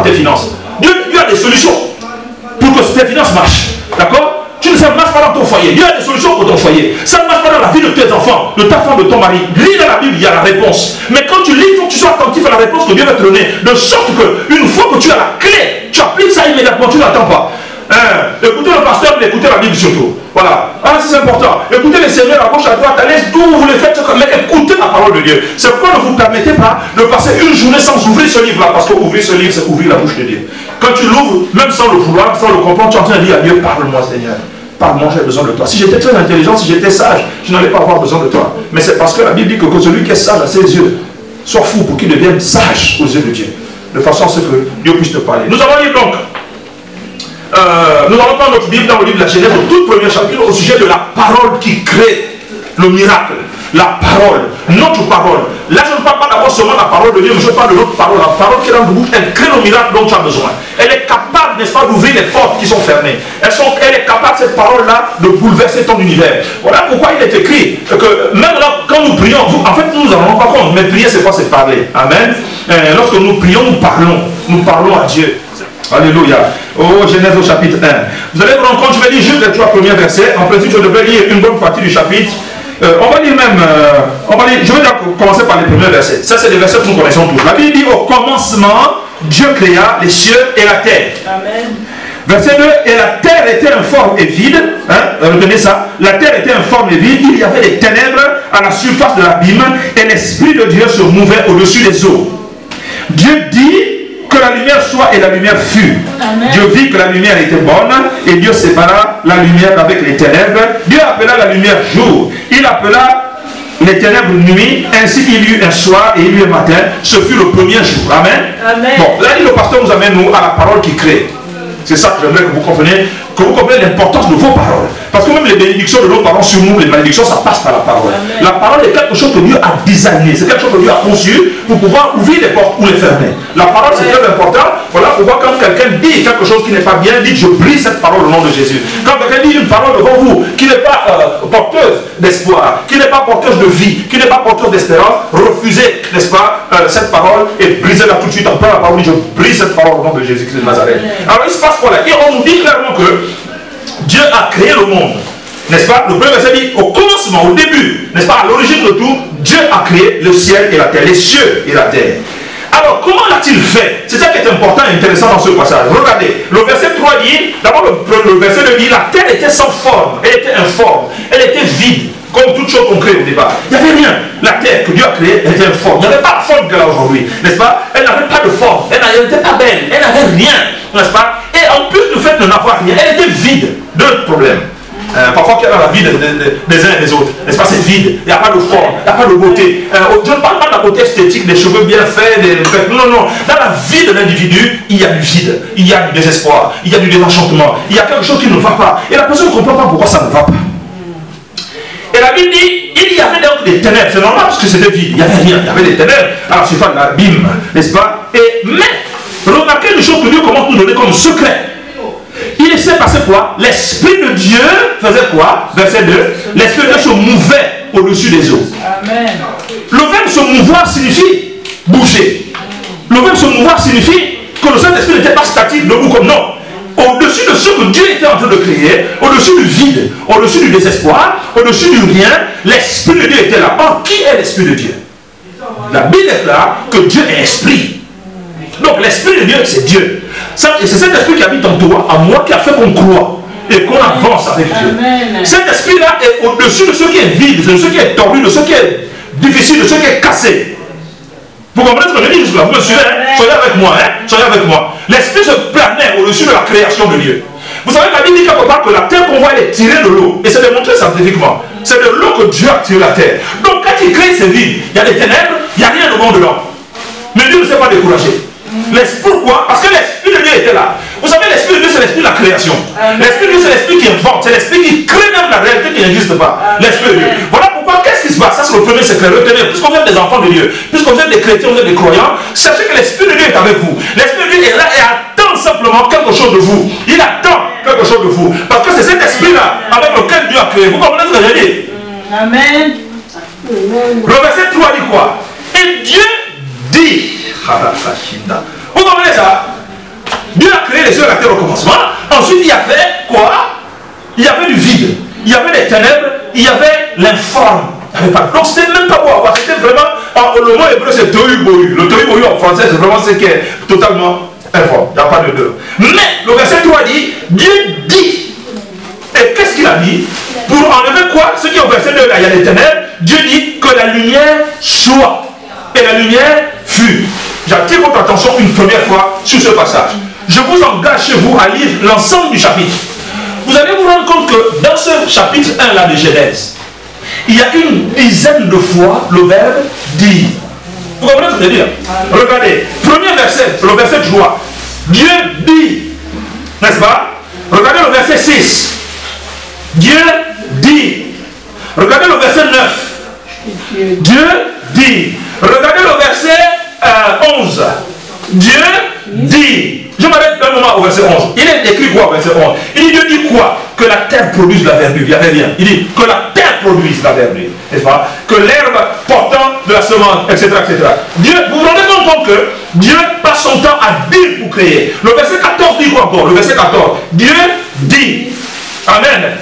tes finances. Dieu a des solutions pour que tes finances marchent. D'accord? Ça ne marche pas dans ton foyer. Dieu a des solutions pour ton foyer. Ça ne marche pas dans la vie de tes enfants, de ta femme, de ton mari. Lis dans la Bible, il y a la réponse. Mais quand tu lis, il faut que tu sois attentif à la réponse que Dieu va te donner. De sorte que, une fois que tu as la clé, tu appliques ça immédiatement, tu n'attends pas. Écoutez le pasteur, mais écoutez la Bible surtout. Voilà. Ah, c'est important. Écoutez les seigneurs à gauche, à droite, à l'est, d'où vous les faites, mais écoutez la parole de Dieu. C'est pourquoi ne vous permettez pas de passer une journée sans ouvrir ce livre-là. Parce que ouvrir ce livre, c'est ouvrir la bouche de Dieu. Quand tu l'ouvres, même sans le vouloir, sans le comprendre, tu es en train de dire à Dieu, parle-moi Seigneur. Parle-moi, j'ai besoin de toi. Si j'étais très intelligent, si j'étais sage, je n'allais pas avoir besoin de toi. Mais c'est parce que la Bible dit que celui qui est sage à ses yeux soit fou pour qu'il devienne sage aux yeux de Dieu. De façon à ce que Dieu puisse te parler. Nous allons lire donc. Nous allons prendre notre Bible dans le livre de la Genèse, au tout premier chapitre, au sujet de la parole qui crée le miracle. La parole, notre parole. Là, je ne parle pas d'abord seulement de la parole de Dieu, mais je parle de notre parole. La parole qui est dans le bouche, elle crée le miracle dont tu as besoin. Elle est capable, n'est-ce pas, d'ouvrir les portes qui sont fermées. Elle est capable, cette parole-là, de bouleverser ton univers. Voilà pourquoi il est écrit que même là, quand nous prions, en fait, nous n'en rendons pas compte, mais prier, c'est quoi? C'est parler. Amen. Lorsque nous prions, nous parlons à Dieu. Alléluia. Oh, Genèse au chapitre 1. Vous allez vous rendre compte, je vais lire juste les 3 premiers versets. En principe, je devrais lire une bonne partie du chapitre. On va lire même, je vais commencer par les premiers versets. Ça, c'est les versets que nous connaissons tous. La Bible dit, au commencement, Dieu créa les cieux et la terre. Amen. Verset 2, et la terre était informe et vide. Retenez ça. La terre était informe et vide. Il y avait des ténèbres à la surface de l'abîme et l'Esprit de Dieu se mouvait au-dessus des eaux. Dieu dit que la lumière soit et la lumière fut. Amen. Dieu vit que la lumière était bonne et Dieu sépara la lumière avec les ténèbres. Dieu appela la lumière jour. Il appela les ténèbres nuit. Ainsi il y eut un soir et il y eut un matin. Ce fut le premier jour. Amen. Amen. Bon, là le pasteur nous amène nous à la parole qui crée. C'est ça que j'aimerais que vous compreniez l'importance de vos paroles. Parce que même les bénédictions de nos parents sur nous, les malédictions, ça passe par la parole. Amen. La parole est quelque chose que Dieu a designé, c'est quelque chose que Dieu a conçu pour pouvoir ouvrir les portes ou les fermer. La parole, c'est très important. Voilà pourquoi quand quelqu'un dit quelque chose qui n'est pas bien, dites je brise cette parole au nom de Jésus. Quand quelqu'un dit une parole devant vous qui n'est pas porteuse d'espoir, qui n'est pas porteuse de vie, qui n'est pas porteuse d'espérance, refusez, n'est-ce pas, cette parole et brisez-la tout de suite. En prenant la parole, je brise cette parole au nom de Jésus-Christ de Nazareth. Alors il se passe quoi là? Et on nous dit clairement que Dieu a créé le monde, n'est-ce pas? Le premier verset dit au commencement, au début, n'est-ce pas? À l'origine de tout, Dieu a créé le ciel et la terre, les cieux et la terre. Alors comment l'a-t-il fait? C'est ça qui est important et intéressant dans ce passage. Regardez, le verset 3 dit, d'abord le verset 2 dit, la terre était sans forme, elle était informe, elle était vide, comme toute chose qu'on crée au départ. Il n'y avait rien. La terre que Dieu a créée, elle était informe. Il n'y avait pas de forme qu'elle a aujourd'hui, n'est-ce pas? Elle n'avait pas de forme, elle n'était pas belle, elle n'avait rien, n'est-ce pas? Et en plus du fait de n'avoir rien, elle était vide. Deux problèmes. Parfois qu'il y a dans la vie des uns et des autres, n'est-ce pas? C'est vide, il n'y a pas de forme, il n'y a pas de beauté. Je ne parle pas de la beauté esthétique, des cheveux bien faits, non, non. Dans la vie de l'individu, il y a du vide, il y a du désespoir, il y a du désenchantement, il y a quelque chose qui ne va pas. Et la personne ne comprend pas pourquoi ça ne va pas. Et la Bible dit, il y avait donc des ténèbres, c'est normal parce que c'était vide, il n'y avait rien, il y avait des ténèbres à la surface de l'abîme, n'est-ce pas? Mais, remarquez une chose que Dieu commence à nous donner comme secret. Il s'est passé quoi? L'Esprit de Dieu faisait quoi? Verset 2. L'Esprit de Dieu se mouvait au-dessus des eaux. Amen. Le verbe se mouvoir signifie bouger. Le verbe se mouvoir signifie que le Saint-Esprit n'était pas statique, debout comme non. Au-dessus de ce que Dieu était en train de créer, au-dessus du vide, au-dessus du désespoir, au-dessus du rien, l'Esprit de Dieu était là. Or, qui est l'Esprit de Dieu? La Bible déclare que Dieu est Esprit. Donc l'Esprit de Dieu, c'est Dieu. Et c'est cet esprit qui habite en toi, en moi, qui a fait qu'on croit et qu'on avance avec Dieu. Amen. Cet esprit-là est au-dessus de ce qui est vide, de ce qui est tordu, de ce qui est difficile, de ce qui est cassé. Vous comprenez ce que je dis jusque-là? Vous me suivez, hein? Soyez avec moi, hein? Soyez avec moi. L'esprit se planait au-dessus de la création de Dieu. Vous savez, la Bible dit quelque part que la terre qu'on voit, elle est tirée de l'eau. Et c'est démontré scientifiquement. C'est de l'eau que Dieu a tiré la terre. Donc quand il crée, c'est vide. Il y a des ténèbres, il n'y a rien de bon dedans. Mais Dieu ne s'est pas découragé. Pourquoi? Parce que l'Esprit de Dieu était là. Vous savez, l'Esprit de Dieu, c'est l'Esprit de la création. L'Esprit de Dieu, c'est l'Esprit qui invente. C'est l'Esprit qui crée même la réalité qui n'existe pas. L'Esprit de Dieu. Voilà pourquoi, qu'est-ce qui se passe? Ça, c'est le premier secret. Retenez, puisqu'on vient des enfants de Dieu, puisqu'on vient des chrétiens, on vient des croyants, sachez que l'Esprit de Dieu est avec vous. L'Esprit de Dieu est là et attend simplement quelque chose de vous. Il attend quelque chose de vous. Parce que c'est cet Esprit-là avec lequel Dieu a créé. Vous comprenez ce que j'ai dit? Amen. Le verset 3 dit quoi? Et Dieu dit. Vous comprenez ça? Dieu a créé les cieux et la terre au commencement. Ensuite, il y avait quoi? Il y avait du vide. Il y avait des ténèbres. Il y avait l'informe. Donc, c'était même pas beau à voir. C'était vraiment... le mot hébreu, c'est tohu-bohu. Le tohu-bohu en français, c'est vraiment ce qui est totalement informe. Il n'y a pas de deux. Mais, le verset 3 dit, Dieu dit. Et qu'est-ce qu'il a dit? Pour enlever quoi? Ce qui est au verset 2, là, il y a des ténèbres. Dieu dit que la lumière soit. Et la lumière fut. J'attire votre attention une première fois sur ce passage. Je vous engage chez vous à lire l'ensemble du chapitre. Vous allez vous rendre compte que dans ce chapitre 1 là de Genèse, il y a une dizaine de fois le verbe dire. Vous comprenez ce que je veux dire? Regardez, premier verset, le verset 3. Dieu dit, n'est-ce pas? Regardez le verset 6. Dieu dit. Regardez le verset 9. Dieu dit. Regardez le verset 11. Dieu dit. Je m'arrête un moment au verset 11. Il est écrit quoi au verset 11? Il dit, Dieu dit quoi? Que la terre produise la verdure. Il n'y avait rien. Il dit que la terre produise la verdure. N'est-ce pas? Que l'herbe portant de la semence, etc., etc. Dieu, vous vous rendez compte que Dieu passe son temps à dire pour créer. Le verset 14 dit quoi encore? Le verset 14. Dieu dit. Amen.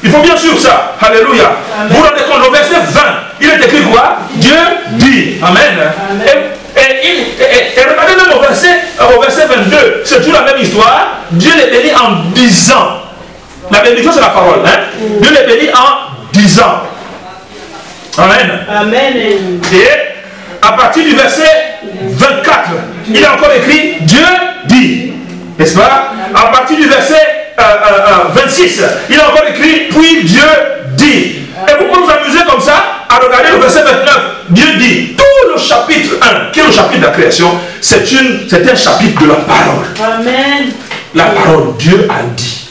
Il faut bien sûr ça. Alléluia. Amen. Vous vous rendez compte, le verset 20, il est écrit quoi? Dieu dit. Amen. Amen. Et regardez même au verset 22, c'est toujours la même histoire. Dieu les bénit en disant. La bénédiction, c'est la parole. Hein? Dieu les bénit en disant. Amen. Amen. Et à partir du verset 24, il est encore écrit Dieu dit. N'est-ce pas? À partir du verset 26, il est encore écrit puis Dieu dit. Et vous pouvez vous amuser comme ça à regarder le verset 29. Dieu dit. Tout le chapitre 1, qui est le chapitre de la création, c'est un chapitre de la parole. Amen. La parole, Dieu a dit.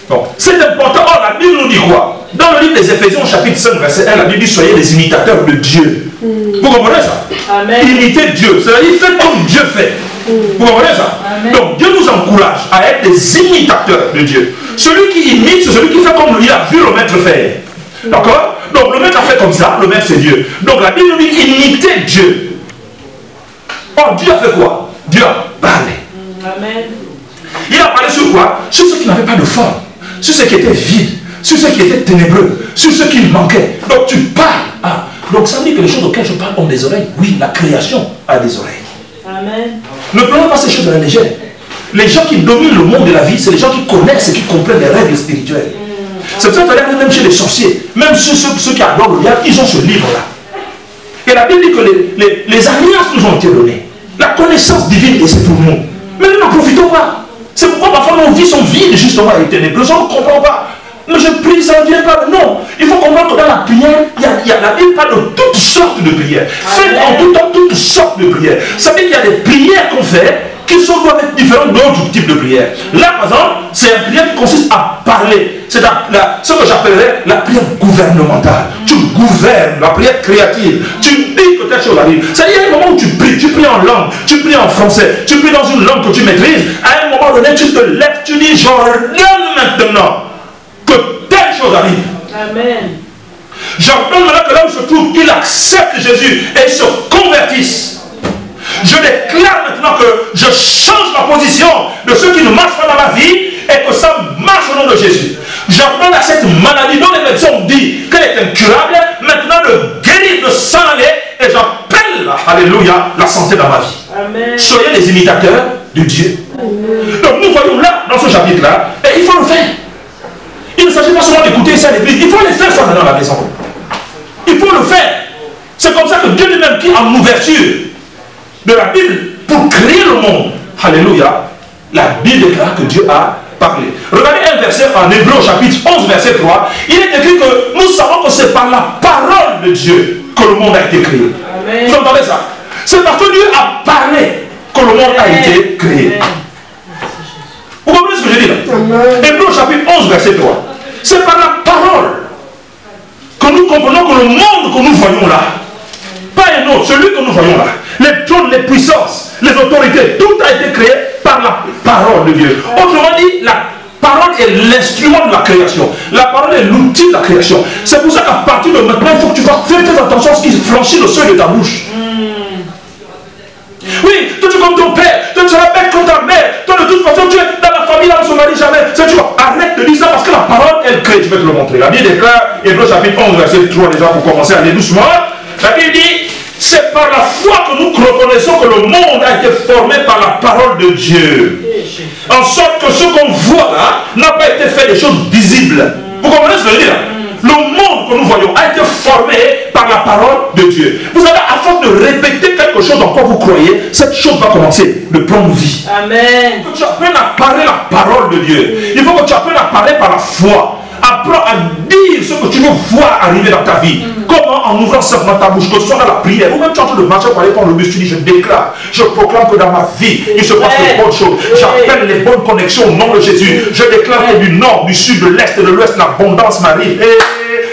Bon, c'est important. Or, la Bible nous dit quoi? Dans le livre des Éphésiens, chapitre 5, verset 1, la Bible dit soyez des imitateurs de Dieu. Vous comprenez ça? Amen. Imitez Dieu. C'est-à-dire faites comme Dieu fait. Vous comprenez ça? Amen. Donc, Dieu nous encourage à être des imitateurs de Dieu. Celui qui imite, c'est celui qui fait comme il a vu le maître faire. D'accord? Donc le maître a fait comme ça, le maître c'est Dieu. Donc la Bible nous dit imiter Dieu. Or Dieu a fait quoi? Dieu a parlé. Amen. Il a parlé sur quoi? Sur ce qui n'avait pas de forme, sur ce qui était vide, sur ce qui était ténébreux, sur ce qui manquait. Donc tu parles. Ah. Donc ça veut dire que les choses auxquelles je parle ont des oreilles. Oui, la création a des oreilles. Amen. Ne prenons pas ces choses de la légère. Les gens qui dominent le monde de la vie, c'est les gens qui connaissent et qui comprennent les règles spirituelles. C'est pour ça que même chez les sorciers, même ceux qui adorent le diable, ils ont ce livre-là. Et la Bible dit que les alliances nous ont été données. La connaissance divine, et c'est pour nous. Mais nous n'en profitons pas. C'est pourquoi parfois nos vies sont vides, justement, et ténébreuses. On ne comprend pas. Mais je prie, ça ne vient pas. Non. Il faut comprendre que dans la prière, la Bible parle de toutes sortes de prières. Faites en tout temps toutes sortes de prières. Ça veut dire qu'il y a des prières qu'on fait qui doivent être différentes d'autres types de prières. Là, par exemple, c'est une prière qui consiste à parler. C'est ce que j'appellerais la prière gouvernementale. Tu gouvernes, la prière créative. Tu dis que telle chose arrive. C'est-à-dire, il y a un moment où tu pries en langue, tu pries en français, tu pries dans une langue que tu maîtrises. À un moment donné, tu te lèves, tu dis, j'ordonne maintenant que telle chose arrive. Amen. J'ordonne maintenant que là où se trouve, il accepte Jésus et se convertisse. Je déclare maintenant que je change la position de ceux qui ne marchent pas dans ma vie et que ça marche au nom de Jésus. J'ordonne à cette maladie dont les médecins ont dit qu'elle est incurable, maintenant de guérir, de s'en aller, et j'appelle, alléluia, la santé dans ma vie. Amen. Soyez les imitateurs de Dieu. Amen. Donc nous voyons là, dans ce chapitre-là, et il faut le faire. Il ne s'agit pas seulement d'écouter ça à l'église, il faut les faire ça dans la maison. Il faut le faire. C'est comme ça que Dieu lui-même, qui en ouverture de la Bible pour créer le monde, alléluia, la Bible déclare que Dieu a parlé. Regardez un verset en Hébreu chapitre 11 verset 3, il est écrit que nous savons que c'est par la parole de Dieu que le monde a été créé. Amen. Vous entendez ça? C'est parce que Dieu a parlé que le monde a été créé. Amen. Vous comprenez ce que je dis là? Hébreu chapitre 11 verset 3, c'est par la parole que nous comprenons que le monde que nous voyons là, pas un autre, celui que nous voyons là, les trônes, les puissances, les autorités, tout a été créé par la parole de Dieu. Autrement dit, la parole est l'instrument de la création. La parole est l'outil de la création. C'est pour ça qu'à partir de maintenant, il faut que tu fasses très attention à ce qui franchit le seuil de ta bouche. Oui, toi tu es comme ton père, toi tu seras bête comme ta mère, toi de toute façon tu es dans la famille, là on ne se marie jamais. Tu vois, arrête de dire ça parce que la parole elle crée, je vais te le montrer. La Bible déclare, Hébreux chapitre 11, verset 3 déjà pour commencer à aller doucement. La Bible dit, c'est par la foi que nous reconnaissons que le monde a été formé par la parole de Dieu. En sorte que ce qu'on voit là n'a pas été fait des choses visibles. Vous comprenez ce que je veux dire? Le monde que nous voyons a été formé par la parole de Dieu. Vous savez, à force de répéter quelque chose en quoi vous croyez, cette chose va commencer de prendre vie. Amen. Il faut que tu apprennes à parler la parole de Dieu. Il faut que tu apprennes à parler par la foi. Apprends à dire ce que tu veux voir arriver dans ta vie. Comment? En ouvrant simplement ta bouche, que ce soit dans la prière, ou même tu es en train de marcher pour aller prendre le bus, tu dis je déclare, je proclame que dans ma vie, il se passe de bonnes choses. J'appelle les bonnes connexions au nom de Jésus. Je déclare que du nord, du sud, de l'est et de l'ouest, l'abondance m'arrive. Et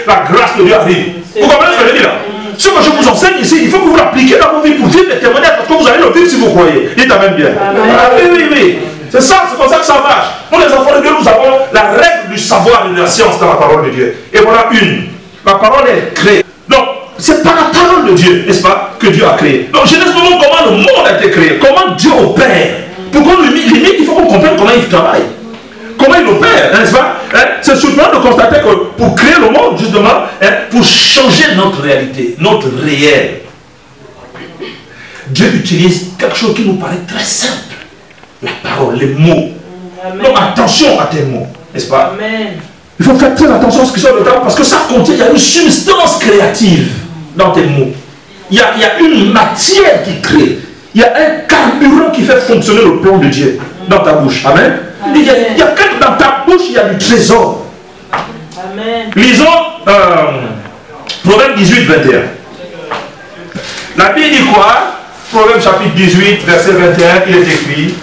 la grâce de Dieu arrive. Vous comprenez ce que je dis là? Ce que je vous enseigne ici, il faut que vous l'appliquiez dans vos vies pour vivre les témoignages, parce que vous allez le vivre si vous croyez. Dites amen bien. Ah, oui. C'est ça, c'est comme ça que ça marche. Nous les enfants de Dieu, nous avons la règle du savoir et de la science dans la parole de Dieu. Et voilà une. La parole est créée. Donc, c'est par la parole de Dieu, n'est-ce pas, que Dieu a créé. Donc, Genèse nous montre comment le monde a été créé, comment Dieu opère. Pour qu'on limite, il faut qu'on comprenne comment il travaille. Comment il opère, n'est-ce pas? C'est surprenant de constater que pour créer le monde, justement, pour changer notre réalité, notre réel, Dieu utilise quelque chose qui nous paraît très simple. La parole, les mots. Amen. Donc attention à tes mots, n'est-ce pas? Amen. Il faut faire très attention à ce qui sort de ta bouche parce que ça contient, il y a une substance créative dans tes mots. Il y a une matière qui crée. Il y a un carburant qui fait fonctionner le plan de Dieu dans ta bouche. Amen. Amen. Il y a quelque dans ta bouche, il y a du trésor. Amen. Lisons Proverbe 18, 21. La Bible dit quoi? Proverbe chapitre 18, verset 21, il est écrit.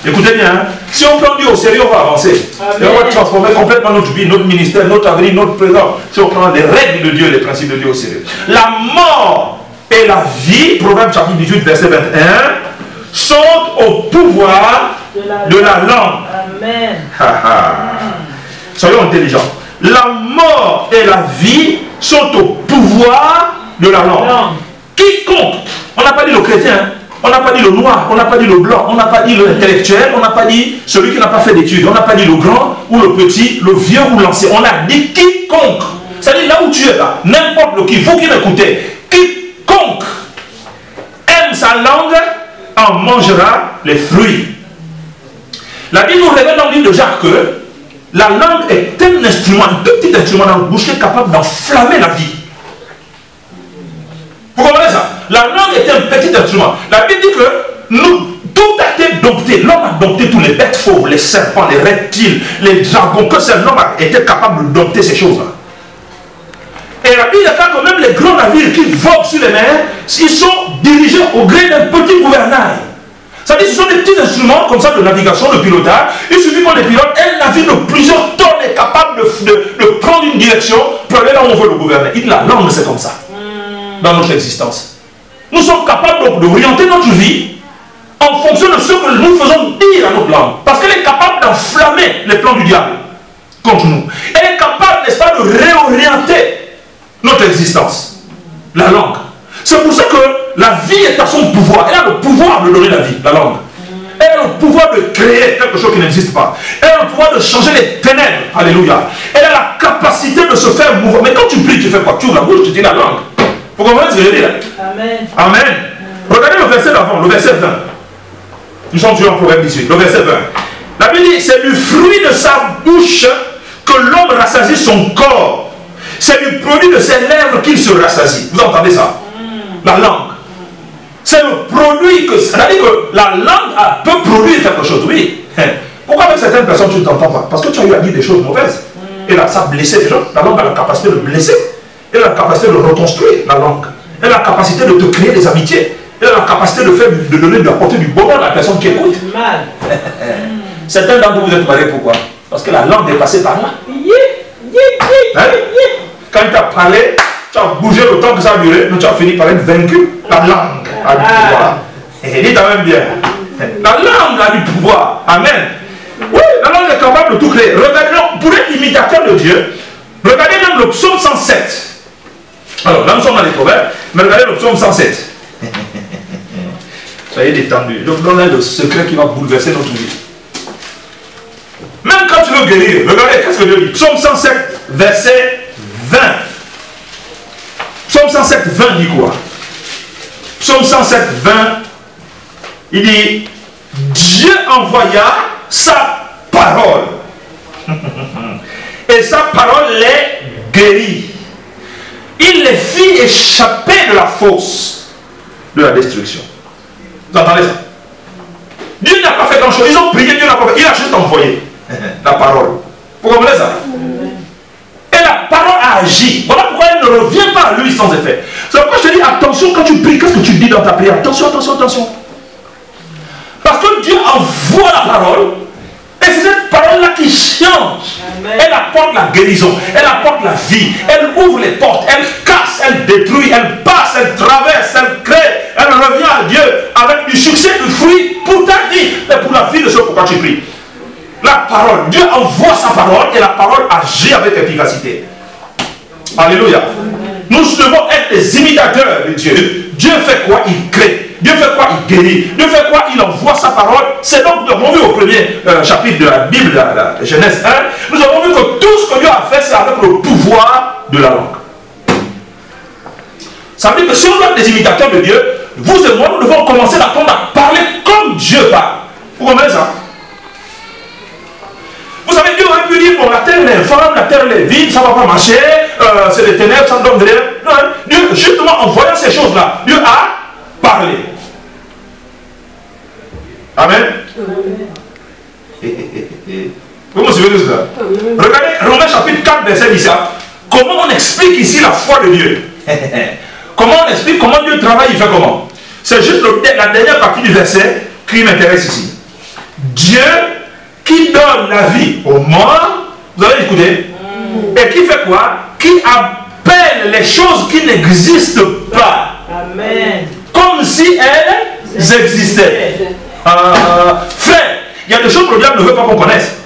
Écoutez bien, hein? Si on prend Dieu au sérieux, on va avancer. Et on va transformer complètement notre vie, notre ministère, notre avenir, notre présent. Si on prend les règles de Dieu, les principes de Dieu au sérieux. La mort et la vie, Proverbe chapitre 18, verset 21, sont au pouvoir de la langue. Amen. Soyons intelligents. La mort et la vie sont au pouvoir de la langue. Quiconque, on n'a pas dit le chrétien, on n'a pas dit le noir, on n'a pas dit le blanc, on n'a pas dit l'intellectuel, on n'a pas dit celui qui n'a pas fait d'études, on n'a pas dit le grand ou le petit, le vieux ou l'ancien, on a dit quiconque. C'est-à-dire là où tu es là, n'importe qui, vous qui m'écoutez, quiconque aime sa langue en mangera les fruits. La Bible nous révèle dans le livre de Jacques que la langue est un instrument, un petit instrument dans la bouche qui est capable d'enflammer la vie. Vous comprenez ça? La langue est un petit instrument. La Bible dit que tout a été dompté. L'homme a dompté tous les bêtes fauves, les serpents, les reptiles, les dragons, que seul l'homme a été capable de dompter ces choses-là. Et la Bible déclare que même les grands navires qui voguent sur les mers, ils sont dirigés au gré d'un petit gouvernail. C'est-à-dire que ce sont des petits instruments comme ça de navigation, de pilotage. Il suffit qu'on les pilote, un navire de plusieurs tonnes est capable de prendre une direction pour aller là où on veut le gouverner. Il dit la langue, c'est comme ça. Dans notre existence. Nous sommes capables d'orienter notre vie en fonction de ce que nous faisons dire à notre langue. Parce qu'elle est capable d'enflammer les plans du diable contre nous. Elle est capable, n'est-ce pas, de réorienter notre existence. La langue. C'est pour ça que la vie est à son pouvoir. Elle a le pouvoir de donner la vie, la langue. Elle a le pouvoir de créer quelque chose qui n'existe pas. Elle a le pouvoir de changer les ténèbres. Alléluia. Elle a la capacité de se faire mouvoir. Mais quand tu pries, tu fais quoi? Tu ouvres la bouche, tu dis la langue. Vous comprenez ce que je dis là? Amen. Amen. Regardez le verset d'avant, le verset 20. Nous sommes toujours en Proverbe 18, le verset 20. La Bible dit, c'est du fruit de sa bouche que l'homme rassasie son corps. C'est du produit de ses lèvres qu'il se rassasie. Vous entendez ça? La langue. C'est le produit que... C'est-à-dire que la langue peut produire quelque chose, oui. Pourquoi avec certaines personnes tu ne t'entends pas? Parce que tu as eu à dire des choses mauvaises. Et là, ça a blessé les gens. La langue a la capacité de blesser. Elle a la capacité de reconstruire la langue. Elle a la capacité de te créer des amitiés. Elle a la capacité de donner, d'apporter du bonheur à la personne qui écoute. Certains d'entre vous êtes mariés, pourquoi? Parce que la langue est passée par là. Hein? Quand tu as parlé, tu as bougé le temps que ça a duré, mais tu as fini par être vaincu. La langue a du pouvoir. Et dis quand même bien. La langue a du pouvoir. Amen. Oui, la langue est capable de tout créer. Regardez, pour être imitateur de Dieu, regardez même le psaume 107. Alors, là nous sommes dans les proverbes, mais regardez le psaume 107. Soyez détendus. Je vous donne le secret qui va bouleverser notre vie. Même quand tu veux guérir, regardez, qu'est-ce que Dieu dit? Psaume 107, verset 20. Psaume 107, 20 dit quoi? Psaume 107, 20, il dit, Dieu envoya sa parole. Et sa parole les guérit. Il les fit échapper de la fosse de la destruction. Vous entendez ça? Dieu n'a pas fait grand-chose. Ils ont prié, Dieu n'a pas fait. Il a juste envoyé la parole. Vous comprenez ça? Et la parole a agi. Voilà pourquoi elle ne revient pas à lui sans effet. C'est pourquoi je te dis, attention quand tu pries, qu'est-ce que tu dis dans ta prière? Attention, attention, attention. Parce que Dieu envoie la parole, et c'est cette parole-là qui change. Amen. Elle apporte la guérison, elle apporte la vie, elle ouvre les portes, elle casse, elle détruit, elle passe, elle traverse, elle crée, elle revient à Dieu avec du succès, du fruit pour ta vie, et pour la vie de ceux pour qui tu pries. La parole, Dieu envoie sa parole et la parole agit avec efficacité. Alléluia. Nous devons être des imitateurs de Dieu. Dieu fait quoi? Il crée. Dieu fait quoi? Il guérit. Dieu fait quoi? Il envoie sa parole. C'est donc, nous avons vu au premier chapitre de la Bible, la Genèse 1, nous avons vu que tout ce que Dieu a fait, c'est avec le pouvoir de la langue. Ça veut dire que si on est des imitateurs de Dieu, vous et moi, nous devons commencer d'apprendre à parler comme Dieu parle. Vous comprenez ça? Vous savez, Dieu aurait pu dire, bon, la terre est infâme, la terre est vide, ça ne va pas marcher, c'est des ténèbres, ça ne donne rien. Non, Dieu, justement, en voyant ces choses-là, Dieu a parlé. Amen. Vous me suivez cela? Regardez Romains chapitre 4, verset 17. Comment on explique ici la foi de Dieu? Comment on explique comment Dieu travaille, il fait comment? C'est juste la dernière partie du verset qui m'intéresse ici. Dieu qui donne la vie aux morts, vous avez écouté, et qui fait quoi? Qui appelle les choses qui n'existent pas. Amen. Comme si elles existaient. Frère, il y a des choses que le diable ne veut pas qu'on connaisse.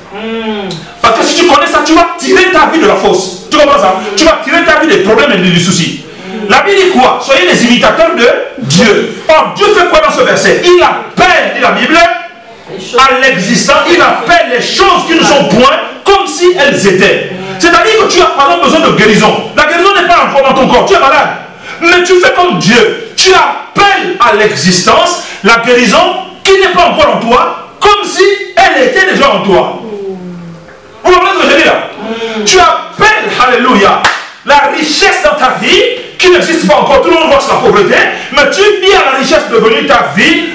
Parce que si tu connais ça, tu vas tirer ta vie de la fosse. Tu comprends ça? Tu vas tirer ta vie des problèmes et des soucis. La Bible dit quoi? Soyez les imitateurs de Dieu. Or, Dieu fait quoi dans ce verset? Il appelle, dit la Bible, à l'existant, il appelle les choses qui ne sont point comme si elles étaient. C'est-à-dire que tu as par exemple besoin de guérison. La guérison n'est pas encore dans ton corps, tu es malade. Mais tu fais comme Dieu. Tu appelles à l'existence la guérison qui n'est pas encore en toi, comme si elle était déjà en toi. Vous comprenez ce que je dis là? Tu appelles, alléluia, la richesse dans ta vie qui n'existe pas encore. Tout le monde voit la pauvreté, mais tu dis à la richesse de venir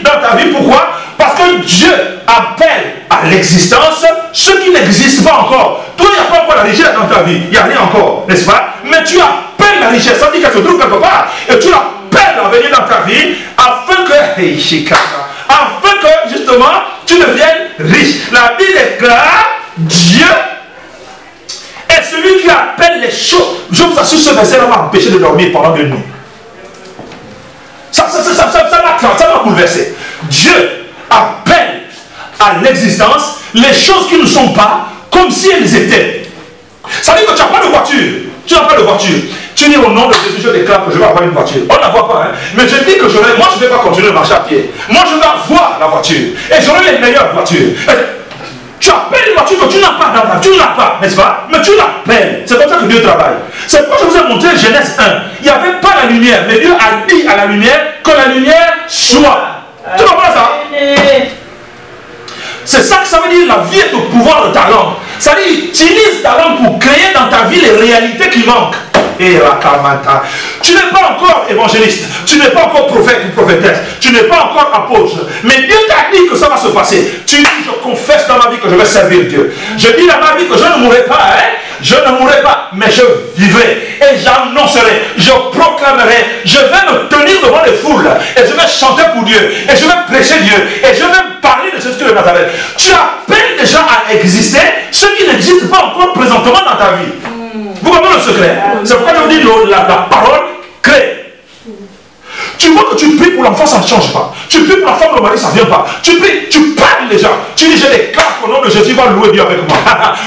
dans ta vie. Pourquoi? Parce que Dieu appelle à l'existence ce qui n'existe pas encore. Toi, il n'y a pas encore la richesse dans ta vie. Il n'y a rien encore, n'est-ce pas? Mais tu appelles la richesse. Ça dit qu'elle se trouve quelque part. Et tu l'appelles à venir dans ta vie afin que justement, tu deviennes riche. La Bible déclare Dieu est celui qui appelle les choses. Je vous assure, ce verset-là m'a empêché de dormir pendant 2 nuits. Ça m'a bouleversé. Dieu appelle à l'existence les choses qui ne sont pas comme si elles étaient. Ça veut dire que tu n'as pas de voiture. Tu n'as pas de voiture. Tu dis au nom de Jésus, je déclare que je vais avoir une voiture. On ne la voit pas, hein? Mais je dis que moi je ne vais pas continuer de marcher à pied. Moi je vais avoir la voiture. Et j'aurai les meilleures voitures. Tu appelles une voiture que tu n'as pas dans ta vie. Tu ne l'as pas, n'est-ce pas? Mais tu l'appelles. C'est comme ça que Dieu travaille. C'est pourquoi je vous ai montré Genèse 1. Il n'y avait pas la lumière. Mais Dieu a dit à la lumière que la lumière soit. Tu comprends ça? C'est ça que ça veut dire, la vie est au pouvoir de ta langue. Ça veut dire, utilise ta langue pour créer dans ta vie les réalités qui manquent. Et tu n'es pas encore évangéliste, tu n'es pas encore prophète ou prophétesse, tu n'es pas encore apôtre, mais Dieu t'a dit que ça va se passer. Tu dis, je confesse dans ma vie que je vais servir Dieu. Je dis dans ma vie que je ne mourrai pas, hein? Je ne mourrai pas, mais je vivrai et j'annoncerai, je proclamerai, je vais me tenir devant les foules et je vais chanter pour Dieu et je vais prêcher Dieu et je vais parler de Jésus de Nazareth. Tu appelles déjà à exister ce qui n'existe pas encore présentement dans ta vie. Vous comprenez le secret? C'est pourquoi je vous dis la parole crée. Tu vois que tu pries pour l'enfant l'enfant, ça ne change pas. Tu pries pour la femme, le mari, ça ne vient pas. Tu pries, tu parles déjà. Tu dis, je déclare qu'au nom de Jésus, il va louer Dieu avec moi.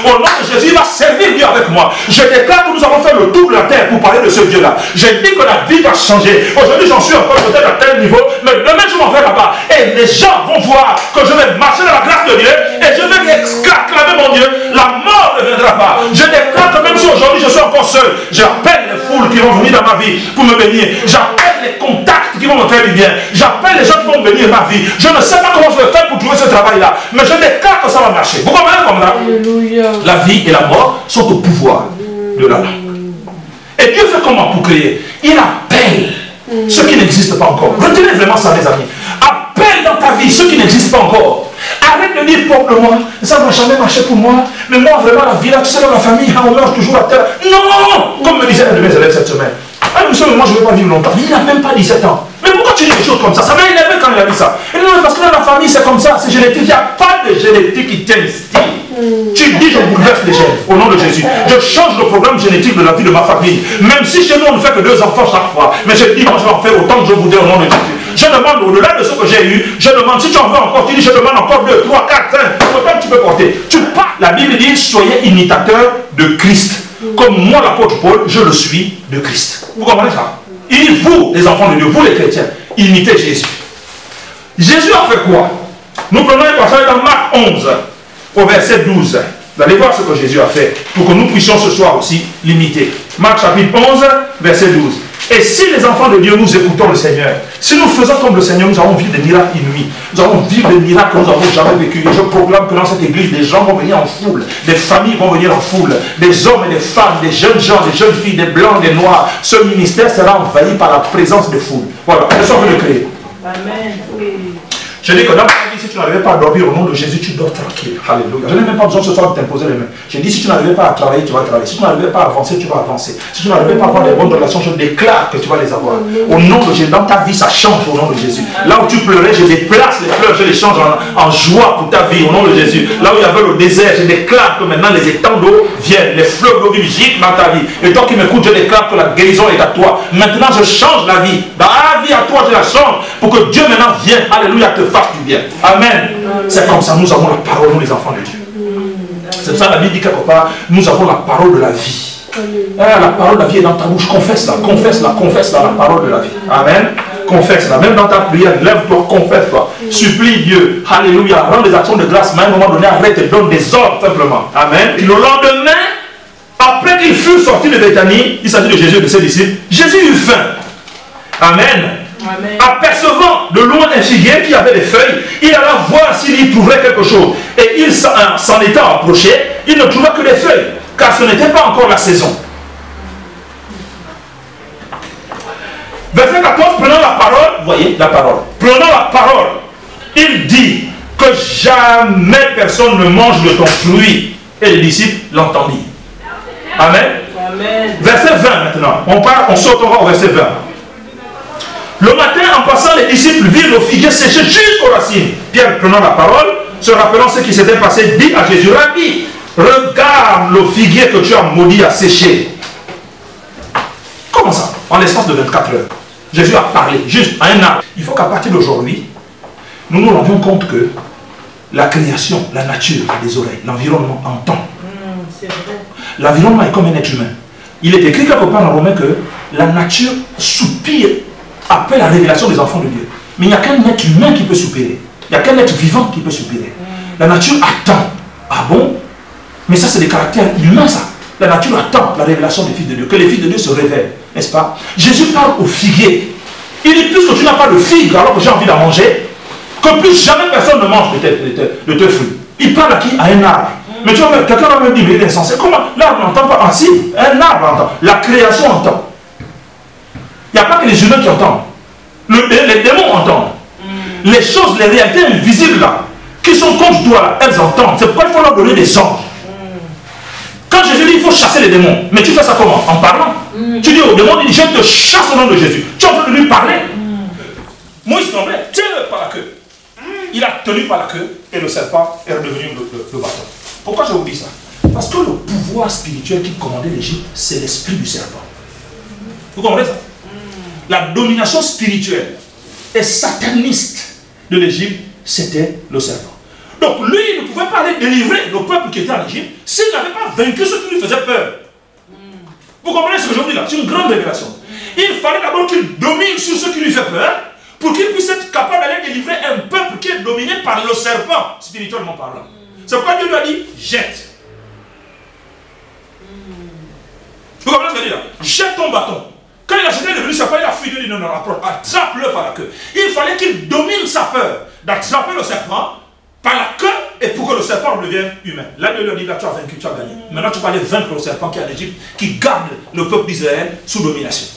Au nom de Jésus, il va servir Dieu avec moi. Je déclare que nous avons fait le tour de la terre pour parler de ce Dieu-là. J'ai dit que la vie va changer. Aujourd'hui, j'en suis encore peut-être à tel niveau, mais demain, je m'en vais là-bas. Et les gens vont voir que je vais marcher dans la grâce de Dieu et je vais acclamer mon Dieu. La mort ne viendra pas. Je déclare que même si aujourd'hui, je suis encore seul, j'appelle les foules qui vont venir dans ma vie pour me bénir. J'appelle les contacts qui vont me faire du bien. J'appelle les gens qui vont bénir ma vie. Je ne sais pas comment je vais faire pour trouver ce travail-là, mais je déclare que ça va marcher. Vous comprenez comme ça? La vie et la mort sont au pouvoir de l'Allah. Et Dieu fait comment pour créer? Il appelle ceux qui n'existent pas encore. Retenez vraiment ça, les amis. Appelle dans ta vie ceux qui n'existent pas encore. Arrête de dire pauvre-moi, ça ne va jamais marcher pour moi. Mais moi, vraiment, la vie là, tu sais, dans la famille, on meurt toujours à terre. Non! Comme me disait un de mes élèves cette semaine. Ah, monsieur, moi, je ne vais pas vivre longtemps. Il n'a même pas 17 ans. Mais pourquoi tu dis des choses comme ça? Ça m'a énervé quand il a dit ça. Et non, parce que dans la famille, c'est comme ça, c'est génétique. Il n'y a pas de génétique qui t'instille. Tu dis, je bouleverse les gènes, au nom de Jésus. Je change le programme génétique de la vie de ma famille. Même si chez nous, on ne fait que 2 enfants chaque fois. Mais je dis, moi, je vais en faire autant que je voudrais au nom de Jésus. Je demande, au-delà de ce que j'ai eu, je demande, si tu en veux encore, tu dis, je demande encore 2, 3, 4, 5, autant que tu peux porter. Tu pars. La Bible dit, soyez imitateurs de Christ. Comme moi, l'apôtre Paul, je le suis de Christ. Vous comprenez ça? Il dit, vous, les enfants de Dieu, vous les chrétiens, imitez Jésus. Jésus a fait quoi? Nous prenons un passage dans Marc 11, au verset 12. Vous allez voir ce que Jésus a fait, pour que nous puissions ce soir aussi l'imiter. Marc chapitre 11, verset 12. Et si les enfants de Dieu, nous écoutons le Seigneur, si nous faisons comme le Seigneur, nous allons vivre des miracles inouïs. Nous allons vivre des miracles que nous n'avons jamais vécu. Et je proclame que dans cette église, des gens vont venir en foule, des familles vont venir en foule, des hommes et des femmes, des jeunes gens, des jeunes filles, des blancs, des noirs. Ce ministère sera envahi par la présence des foules. Voilà, c'est ça que je crée. Amen. Oui. Je dis que dans ta vie, si tu n'arrivais pas à dormir au nom de Jésus, tu dors tranquille. Alléluia. Je n'ai même pas besoin ce soir de t'imposer les mains. Je dis, si tu n'arrivais pas à travailler, tu vas travailler. Si tu n'arrivais pas à avancer, tu vas avancer. Si tu n'arrivais pas à avoir des bonnes relations, je déclare que tu vas les avoir. Au nom de Jésus, dans ta vie, ça change au nom de Jésus. Là où tu pleurais, je déplace les fleurs, je les change en joie pour ta vie au nom de Jésus. Là où il y avait le désert, je déclare que maintenant les étangs d'eau viennent, les fleuves d'eau gîtent dans ta vie. Et toi qui m'écoutes, je déclare que la guérison est à toi. Maintenant, je change la vie. Dans la vie à toi, je la change pour que Dieu maintenant vienne, alléluia, te fasse du bien. Amen. C'est comme ça, nous avons la parole, nous les enfants de Dieu. C'est pour ça que la Bible dit quelque part, nous avons la parole de la vie. La parole de la vie est dans ta bouche. Confesse-la, confesse-la, confesse-la, la parole de la vie. Amen. Confesse-la. Même dans ta prière, lève-toi, confesse-toi. Supplie Dieu. Alléluia. Rends des actions de grâce, mais à un moment donné, arrête et donne des ordres simplement. Amen. Et le lendemain, après qu'il fut sorti de Béthanie, il s'agit de Jésus et de ses disciples, Jésus eut faim. Amen. Amen. Apercevant de loin un figuier qui avait des feuilles, il alla voir s'il y trouverait quelque chose. Et il s'en étant approché, il ne trouva que des feuilles, car ce n'était pas encore la saison. Verset 14, prenant la parole, voyez la parole, prenant la parole, il dit que jamais personne ne mange de ton fruit. Et les disciples l'entendirent. Amen. Amen. Verset 20 maintenant, on sautera au verset 20. Le matin, en passant, les disciples virent le figuier séché jusqu'aux racines. Pierre, prenant la parole, se rappelant ce qui s'était passé, dit à Jésus, Rabbi, regarde le figuier que tu as maudit à sécher. Comment ça? En l'espace de 24 heures. Jésus a parlé juste à un arbre. Il faut qu'à partir d'aujourd'hui, nous nous rendions compte que la création, la nature a des oreilles, l'environnement entend. L'environnement est comme un être humain. Il est écrit quelque part dans Romains que la nature soupire après la révélation des enfants de Dieu. Mais il n'y a qu'un être humain qui peut soupirer. Il n'y a qu'un être vivant qui peut soupirer. La nature attend. Ah bon? Mais ça, c'est des caractères humains, ça. La nature attend la révélation des fils de Dieu. Que les fils de Dieu se révèlent. N'est-ce pas? Jésus parle au figuier. Il dit, puisque tu n'as pas de figue alors que j'ai envie d'en manger, que plus jamais personne ne mange de tes fruits. Il parle à qui? À un arbre. Mais tu vois, quelqu'un va me dire, mais il est insensé. Comment? L'arbre n'entend pas. Ah si, un arbre entend. La création entend. Il n'y a pas que les humains qui entendent. Les démons entendent. Les choses, les réalités invisibles là, qui sont contre toi là, elles entendent. C'est pourquoi il faut leur donner des anges. Quand Jésus dit il faut chasser les démons, mais tu fais ça comment? En parlant. Tu dis au démon, il dit je te chasse au nom de Jésus. Tu es en train de lui parler. Moïse tremblait, tiens-le par la queue. Il a tenu par la queue et le serpent est redevenu le bâton. Pourquoi je vous dis ça? Parce que le pouvoir spirituel qui commandait l'Égypte, c'est l'esprit du serpent. Vous comprenez ça? La domination spirituelle et sataniste de l'Égypte, c'était le serpent. Donc lui, il ne pouvait pas aller délivrer le peuple qui était en Égypte s'il n'avait pas vaincu ceux qui lui faisaient peur. Vous comprenez ce que je vous dis là? C'est une grande révélation. Il fallait d'abord qu'il domine sur ceux qui lui font peur pour qu'il puisse être capable d'aller délivrer un peuple qui est dominé par le serpent, spirituellement parlant. C'est pourquoi Dieu lui a dit, jette. Vous comprenez ce que je veux dire? Jette ton bâton. Quand il a jeté le serpent, il a fui, Dieu dit non, approche, attrape-le par la queue. Il fallait qu'il domine sa peur d'attraper le serpent par la queue et pour que le serpent devienne humain. Là, Dieu lui a dit, là, tu as vaincu, tu as gagné. Maintenant, tu vas aller vaincre le serpent qui est en Égypte, qui garde le peuple d'Israël sous domination.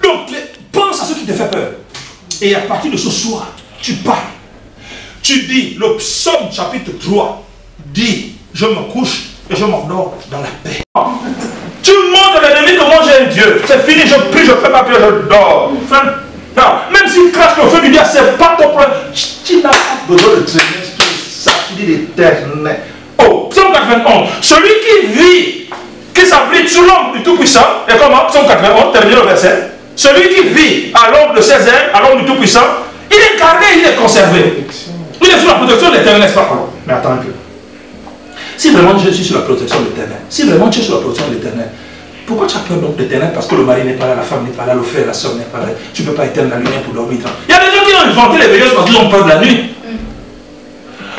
Donc, pense à ce qui te fait peur. Et à partir de ce soir, tu parles. Tu dis, le psaume chapitre 3, dit, je me couche et je m'endors dans la paix. Tu montres à l'ennemi que moi j'ai un Dieu. C'est fini, je prie, je fais ma prière, je dors. Non, même s'il crache le feu du diable, c'est pas ton problème. Tu n'as pas besoin de traîner ça, tu dis l'éternel. Oh, psaume 91. Celui qui vit, qui s'abrite sous l'ombre du Tout-Puissant, et comment? Psaume 91, termine le verset. Celui qui vit à l'ombre de ses ailes, à l'ombre du Tout-Puissant, il est gardé, il est conservé. Il est sous la protection de l'Éternel, n'est-ce pas? Mais attends un peu. Si vraiment je suis sur la protection de l'Éternel, si vraiment tu es sur la protection de l'Éternel, pourquoi tu as peur donc de l'Éternel? Parce que le mari n'est pas là, la femme n'est pas là, le frère, la soeur n'est pas là. Tu ne peux pas éteindre la lumière pour dormir. Il y a des gens qui ont inventé les veilleuses parce qu'ils ont peur de la nuit.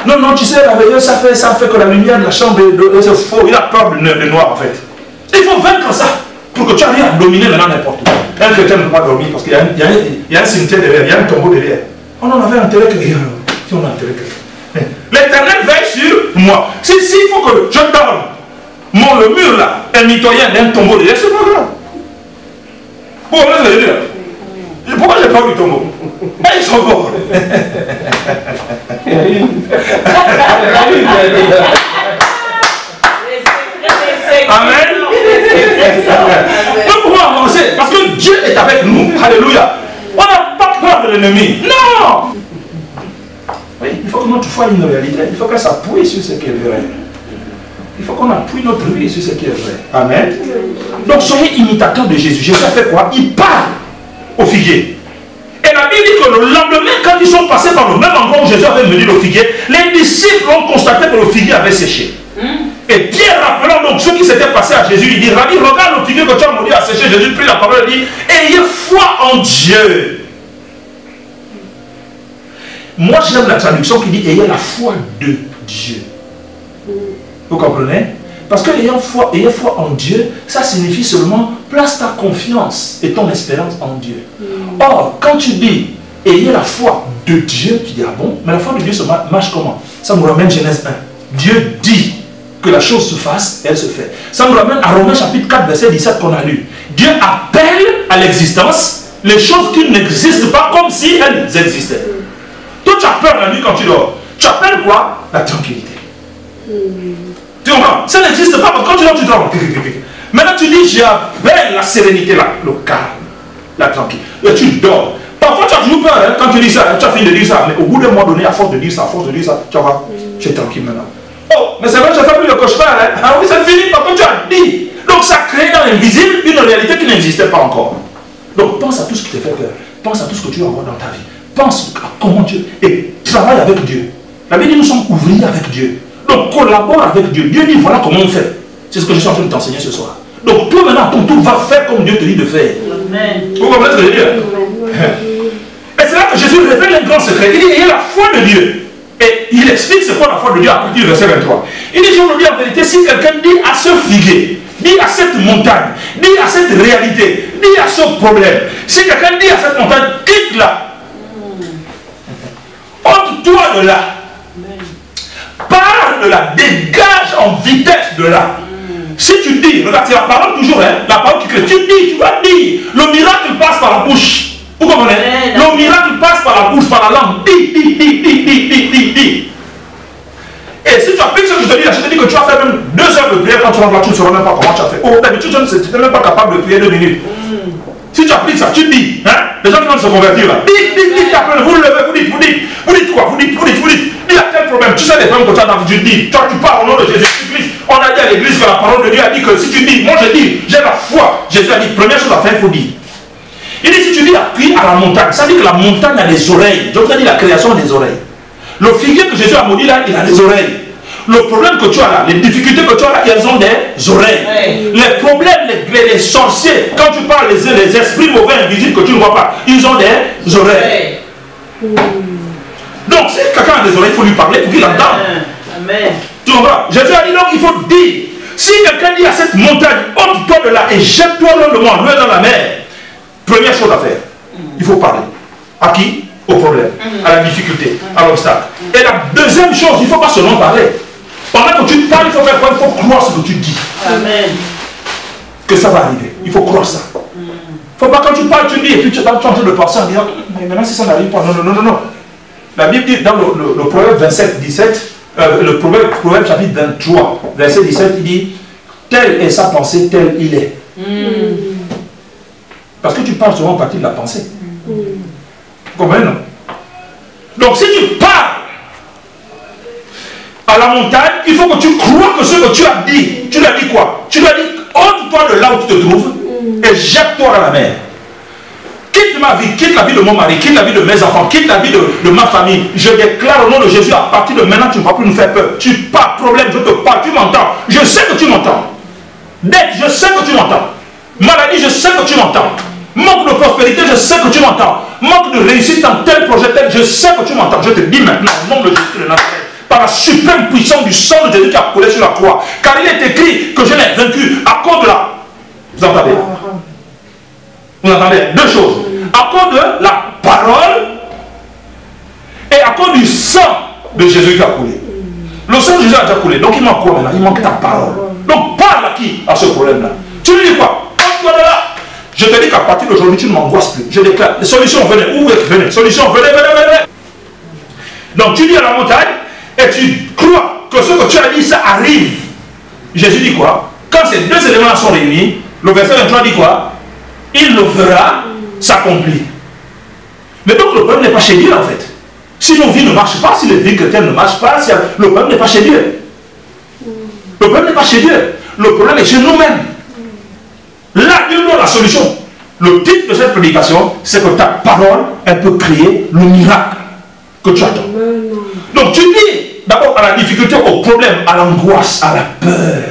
Non, non, tu sais, la veilleuse, ça fait que la lumière de la chambre c'est faux. Il a peur de noir en fait. Il faut vaincre ça pour que tu arrives à dominer maintenant n'importe où. Un chrétien ne peut pas dormir parce qu'il y a un cimetière derrière, il y a un tombeau derrière. On en avait intérêt que. Si on a intérêt que. L'Éternel veille sur moi. S'il faut que je dorme, le mur là est mitoyen d'un tombeau derrière, c'est pas grave. Pourquoi je veux dire? Pourquoi j'ai peur du tombeau? Mais ils sont morts. Amen. Nous pouvons avancer parce que Dieu est avec nous. Alléluia. On n'a pas peur de l'ennemi. Non. Oui, il faut que notre foi ait une réalité. Il faut qu'elle s'appuie sur ce qui est vrai. Il faut qu'on appuie notre vie sur ce qui est vrai. Amen. Donc soyez imitateurs de Jésus. Jésus a fait quoi? Il parle au figuier. Et la Bible dit que le lendemain, quand ils sont passés par le même endroit où Jésus avait mené le figuier, les disciples ont constaté que le figuier avait séché. Et Pierre, rappelant donc ce qui s'était passé à Jésus, il dit, Rabbi, regarde le figuier que tu as maudit à sécher. Jésus prit la parole et dit, ayez foi en Dieu. Moi, j'aime la traduction qui dit, ayez la foi de Dieu. Vous comprenez? Parce que ayez foi en Dieu, ça signifie seulement place ta confiance et ton espérance en Dieu. Or, quand tu dis ayez la foi de Dieu, tu dis ah bon, mais la foi de Dieu marche comment? Ça nous ramène Genèse 1. Dieu dit que la chose se fasse, elle se fait. Ça nous ramène à Romains chapitre 4, verset 17 qu'on a lu. Dieu appelle à l'existence les choses qui n'existent pas comme si elles existaient. Toi, tu as peur la nuit quand tu dors. Tu appelles quoi? La tranquillité. Tu comprends? Ça n'existe pas parce que quand tu dors, tu dors. Maintenant, tu dis, j'appelle la sérénité, le calme, la tranquillité. Et tu dors. Parfois, tu as toujours peur hein, quand tu dis ça. Tu as fini de dire ça. Mais au bout d'un mois donné, à force de dire ça, tu vois, tu es tranquille maintenant. Oh, mais c'est vrai, je n'ai pas plus de cauchemar. Hein? Ah oui, c'est fini parce que tu as dit. Donc, ça crée dans l'invisible une réalité qui n'existait pas encore. Donc, pense à tout ce qui te fait peur. Pense à tout ce que tu vas voir dans ta vie. Pense à comment Dieu. Et travaille avec Dieu. La Bible dit, nous sommes ouvriers avec Dieu. Donc, collabore avec Dieu. Dieu dit, voilà comment on fait. C'est ce que je suis en train de t'enseigner ce soir. Donc, toi maintenant, ton tour, va faire comme Dieu te dit de faire. Amen. Vous comprenez ce que je veux dire? Et c'est là que Jésus révèle un grand secret. Il dit, il y a la foi de Dieu. Et il explique ce qu'est la foi de Dieu à partir du verset 23. Il dit, je vous le dis en vérité, si quelqu'un dit à ce figuier, dit à cette montagne, dit à cette réalité, dit à ce problème, si quelqu'un dit à cette montagne, quitte-la. Ôte-toi de là. Pars de là. Dégage en vitesse de là. Si tu dis, regarde, c'est la parole toujours, hein, la parole qui crée. Tu dis, tu vas dire. Le miracle passe par la bouche. Vous comprenez? Le miracle passe par la bouche, par la langue. Dis. Et si tu appliques ce que je te dis là, je te dis que tu vas faire même 2 heures de prière quand tu rentres là, tu ne sauras même pas comment tu as fait. Oh, d'habitude, tu n'es même pas capable de prier 2 minutes. Si tu appliques ça, tu dis, hein, les gens qui vont se convertir là, dis, vous le levez, vous dites quoi, vous dites, dis à quel problème, tu sais les problèmes que tu as dans tu dis, toi tu parles au nom de Jésus-Christ. On a dit à l'église que la parole de Dieu a dit que si tu dis, moi je dis, j'ai la foi, Jésus a dit, première chose à faire, il faut dire. Il dit, si tu dis appuie à la montagne, ça veut dire que la montagne a des oreilles. Je vous ai dit la création des oreilles. Le figuier que Jésus a maudit là, il a des oreilles. Le problème que tu as là, les difficultés que tu as là, elles ont des oreilles. Ouais. Les problèmes, les sorciers, quand tu parles les esprits mauvais invisibles que tu ne vois pas, ils ont des oreilles. Ouais. Donc, si quelqu'un a des oreilles, il faut lui parler pour qu'il entende. Amen. Tu comprends? Jésus a dit donc, il faut dire. Si quelqu'un dit à cette montagne, ôte-toi de là et jette-toi dans le monde, dans la mer, première chose à faire, il faut parler. À qui? Au problème, à la difficulté, à l'obstacle. Et la deuxième chose, il ne faut pas seulement parler. Pendant que tu parles, il faut faire quoi? Il faut croire ce que tu dis. Amen. Que ça va arriver. Il faut croire ça. Il ne faut pas quand tu parles, tu dis, et puis tu es en train de penser en disant, mais maintenant si ça n'arrive pas, non. La Bible dit dans le Proverbe 27, 17, le Proverbe chapitre 23, verset 17, il dit, telle est sa pensée, tel il est. Parce que tu parles souvent à partir de la pensée. Vous comprenez, non? Donc si tu parles à la montagne, il faut que tu crois que ce que tu as dit, tu lui as dit quoi? Tu lui as dit, ôte-toi de là où tu te trouves et jette-toi dans la mer. Quitte ma vie, quitte la vie de mon mari, quitte la vie de mes enfants, quitte la vie de ma famille. Je déclare au nom de Jésus, à partir de maintenant, tu ne vas plus nous faire peur. Tu pas problème, je te parle, tu m'entends. Je sais que tu m'entends. Dette, je sais que tu m'entends. Maladie, je sais que tu m'entends. Manque de prospérité, je sais que tu m'entends. Manque de réussite dans tel projet, tel, je sais que tu m'entends. Je te dis maintenant, au nom de Jésus de Nazareth, par la suprême puissance du sang de Jésus qui a coulé sur la croix. Car il est écrit que je l'ai vaincu à cause de la... Vous entendez? Vous entendez? Deux choses. À cause de la parole et à cause du sang de Jésus qui a coulé. Le sang de Jésus a déjà coulé. Donc il manque quoi maintenant? Il manque ta parole. Donc parle à qui? À ce problème-là. Tu lui dis quoi? Toi de là. Je te dis qu'à partir d'aujourd'hui, tu ne m'angoisses plus. Je déclare. Les solutions, venez. Où êtes-vous? Venez. Solutions, venez. Donc tu dis à la montagne et tu crois que ce que tu as dit, ça arrive. Jésus dit quoi? Quand ces deux éléments sont réunis, le verset 23 dit quoi? Il le fera s'accomplir. Mais donc le problème n'est pas chez Dieu en fait. Si nos vies ne marchent pas, si les vies chrétiennes ne marchent pas, si le problème n'est pas chez Dieu. Le problème n'est pas chez Dieu. Le problème est chez nous-mêmes. Là, Dieu nous donne la solution. Le titre de cette prédication, c'est que ta parole, elle peut créer le miracle que tu attends. Donc tu dis d'abord à la difficulté, au problème, à l'angoisse, à la peur,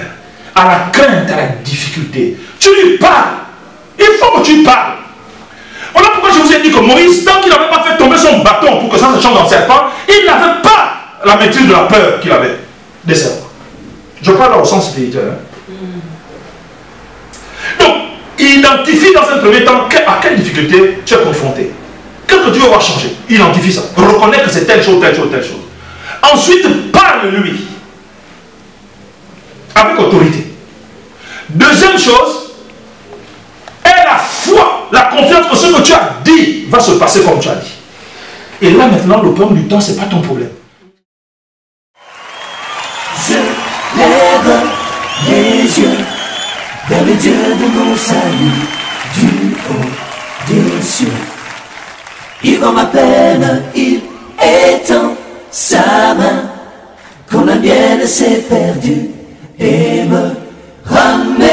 à la crainte, à la difficulté. Tu lui parles. Il faut que tu parles. Voilà pourquoi je vous ai dit que Moïse, tant qu'il n'avait pas fait tomber son bâton pour que ça se change en serpent, il n'avait pas la maîtrise de la peur qu'il avait des serpents. Je parle au sens spirituel. Donc, identifie dans un premier temps à quelle difficulté tu es confronté. Qu'est-ce que tu veux voir changer? Identifie ça. Reconnais que c'est telle chose, telle chose, telle chose. Ensuite, parle-lui avec autorité. Deuxième chose, aie la foi, la confiance que ce que tu as dit va se passer comme tu as dit. Et là maintenant, le problème du temps, ce n'est pas ton problème. Je lève les yeux vers le Dieu de mon salut, du haut des cieux. Il voit ma peine, il étend sa main quand la mienne s'est perdue et me ramène.